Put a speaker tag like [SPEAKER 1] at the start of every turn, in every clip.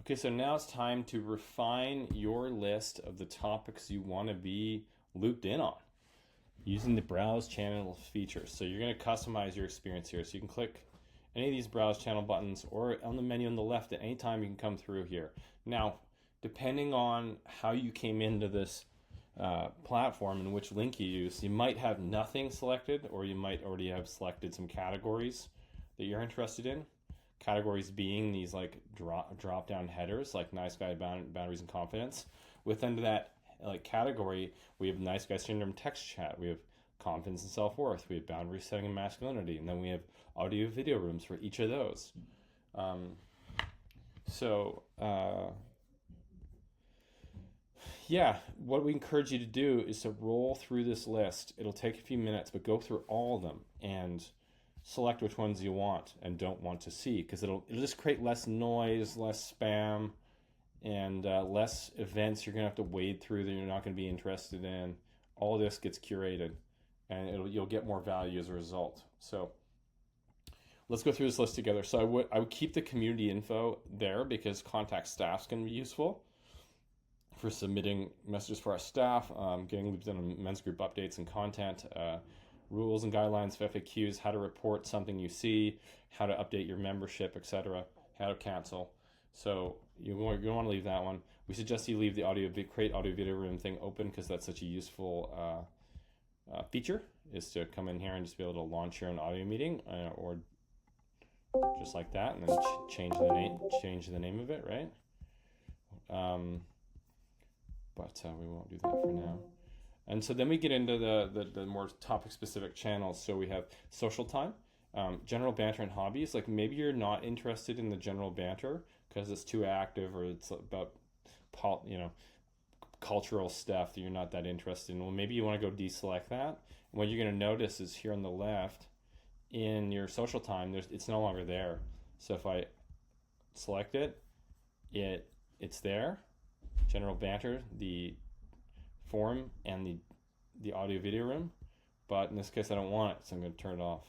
[SPEAKER 1] Okay, so now it's time to refine your list of the topics you want to be looped in on using the browse channel feature. So you're going to customize your experience here. So you can click any of these browse channel buttons, or on the menu on the left at any time you can come through here. Now, depending on how you came into this platform and which link you use, you might have nothing selected, or you might already have selected some categories that you're interested in. Categories being these like drop down headers, like Nice Guy Boundaries and Confidence. Within that like category, we have Nice Guy Syndrome text chat, we have confidence and self-worth, we have boundary setting and masculinity, and then we have audio video rooms for each of those. Yeah, what we encourage you to do is to roll through this list. It'll take a few minutes, but go through all of them and select which ones you want and don't want to see, because it'll just create less noise, less spam, and less events you're going to have to wade through that you're not going to be interested in. All this gets curated, and you'll get more value as a result. So let's go through this list together. So I would keep the community info there, because contact staff's going to be useful for submitting messages for our staff, getting looped in on men's group updates and content, rules and guidelines for FAQs, how to report something you see, how to update your membership, etc., how to cancel. So you want to leave that one. We suggest you leave the create audio video room thing open, because that's such a useful feature, is to come in here and just be able to launch your own audio meeting, or just like that, and then change the name of it, right? But we won't do that for now. And so then we get into the more topic-specific channels. So we have social time, general banter and hobbies. Like maybe you're not interested in the general banter because it's too active, or it's about cultural stuff that you're not that interested in. Well, maybe you want to go deselect that. And what you're going to notice is here on the left, in your social time, it's no longer there. So if I select it, it's there. General banter, the forum, and the audio video room, but in this case I don't want it, so I'm going to turn it off.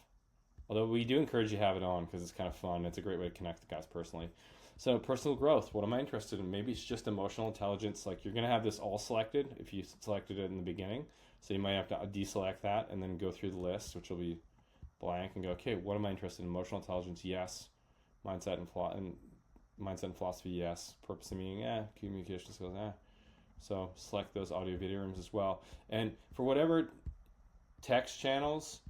[SPEAKER 1] Although we do encourage you to have it on, because it's kind of fun. It's a great way to connect with guys personally. So personal growth, what am I interested in? Maybe it's just emotional intelligence. Like you're going to have this all selected if you selected it in the beginning, so you might have to deselect that and then go through the list, which will be blank, and go, okay, what am I interested in? Emotional intelligence, yes. Mindset and philosophy, yes. Purpose and meaning, communication skills, So select those audio video rooms as well. And for whatever text channels,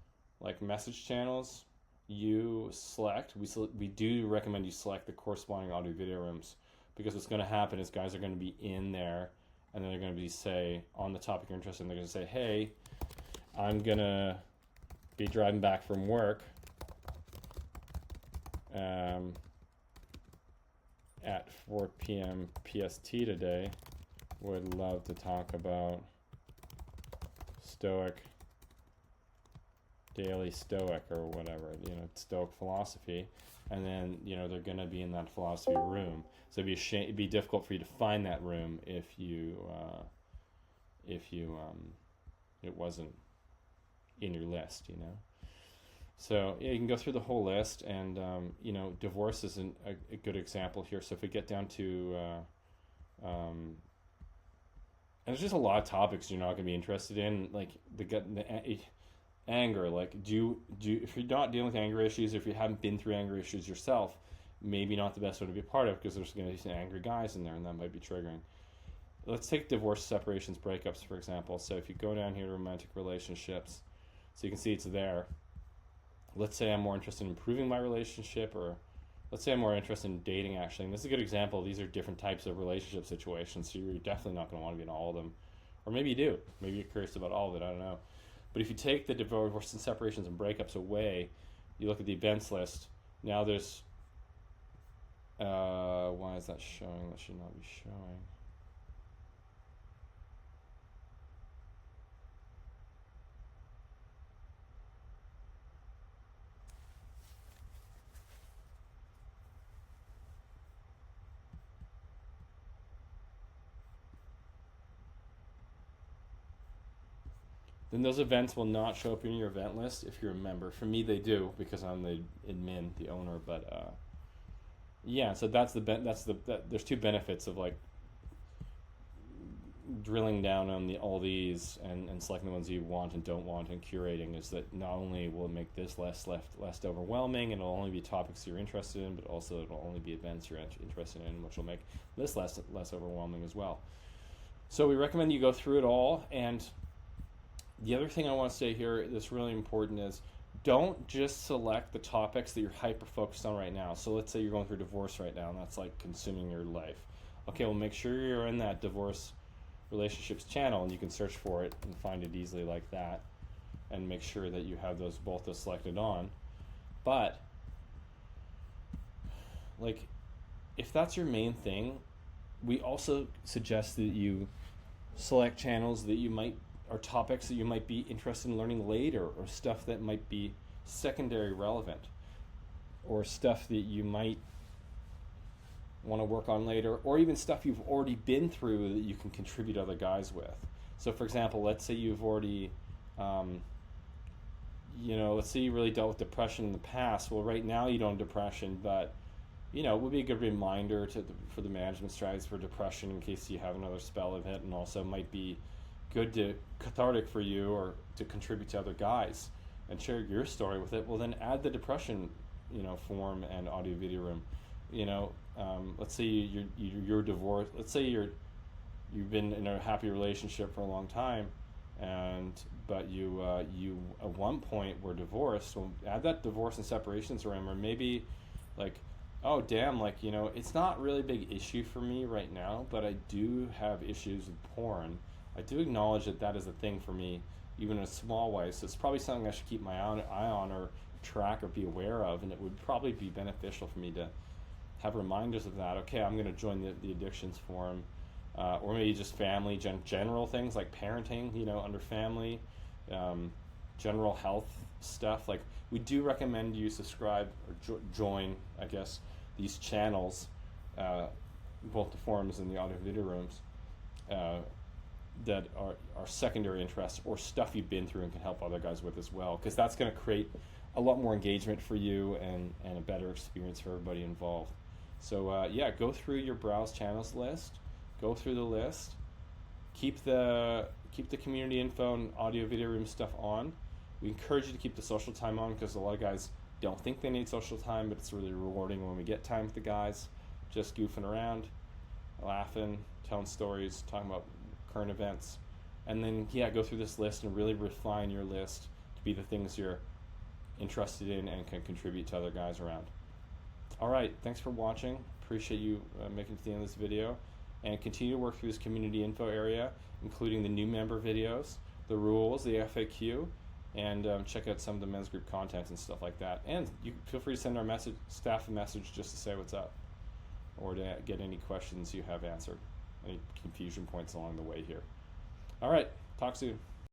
[SPEAKER 1] like message channels, you select, we do recommend you select the corresponding audio video rooms, because what's going to happen is guys are going to be in there, and then they're going to be, say, on the topic you're interested in, they're going to say, hey, I'm going to be driving back from work at 4 p.m. PST today. Would love to talk about daily Stoic or whatever, Stoic philosophy, and then they're going to be in that philosophy room. So it'd be difficult for you to find that room if you it wasn't in your list, So yeah, you can go through the whole list, and divorce is a good example here. So if we get down to and there's just a lot of topics you're not going to be interested in, like the anger. Like, if you're not dealing with anger issues, if you haven't been through anger issues yourself, maybe not the best one to be a part of, because there's going to be some angry guys in there, and that might be triggering. Let's take divorce, separations, breakups, for example. So if you go down here to romantic relationships, so you can see it's there. Let's say I'm more interested in improving my relationship, or let's say I'm more interested in dating, actually. And this is a good example. These are different types of relationship situations, so you're definitely not going to want to be in all of them. Or maybe you do. Maybe you're curious about all of it. I don't know. But if you take the divorce and separations and breakups away, you look at the events list. Now there's... why is that showing? That should not be showing. Then those events will not show up in your event list if you're a member. For me, they do, because I'm the admin, the owner, but Yeah, so there's two benefits of like drilling down on all these and selecting the ones you want and don't want and curating is that not only will it make this less overwhelming and it'll only be topics you're interested in, but also it'll only be events you're interested in, which will make this less overwhelming as well. So we recommend you go through it all. And the other thing I want to say here that's really important is don't just select the topics that you're hyper focused on right now. So let's say you're going through divorce right now and that's like consuming your life. Okay, well, make sure you're in that divorce relationships channel and you can search for it and find it easily like that, and make sure that you have both those selected on. But like, if that's your main thing, we also suggest that you select channels that you might, or topics that you might be interested in learning later, or stuff that might be secondary relevant, or stuff that you might want to work on later, or even stuff you've already been through that you can contribute other guys with. So for example, let's say you've already let's say you really dealt with depression in the past. Well, right now you don't have depression, but it would be a good reminder for the management strategies for depression in case you have another spell of it, and also might be cathartic for you, or to contribute to other guys and share your story with it. Well, then add the depression forum and audio video room. Let's say you're divorced. Let's say you've been in a happy relationship for a long time, but you at one point were divorced. Well, add that divorce and separations room, or maybe like, oh damn, like it's not really a big issue for me right now, but I do have issues with porn. I do acknowledge that is a thing for me, even in a small way. So it's probably something I should keep my eye on, or track, or be aware of, and it would probably be beneficial for me to have reminders of that. Okay, I'm going to join the addictions forum, or maybe just family, general things like parenting, under family, general health stuff. Like, we do recommend you subscribe or join, I guess, these channels, both the forums and the audio video rooms, that are secondary interests, or stuff you've been through and can help other guys with as well, because that's going to create a lot more engagement for you and a better experience for everybody involved. So go through your browse channels list, go through the list, keep the community info and audio video room stuff on. We encourage you to keep the social time on, because a lot of guys don't think they need social time, but it's really rewarding when we get time with the guys, just goofing around, laughing, telling stories, talking about current events. And then go through this list and really refine your list to be the things you're interested in and can contribute to other guys around. All right, thanks for watching. Appreciate you making it to the end of this video, and continue to work through this community info area, including the new member videos, the rules, the FAQ, and check out some of the men's group content and stuff like that. And you feel free to send our staff a message just to say what's up, or to get any questions you have answered, any confusion points along the way here. All right, talk soon.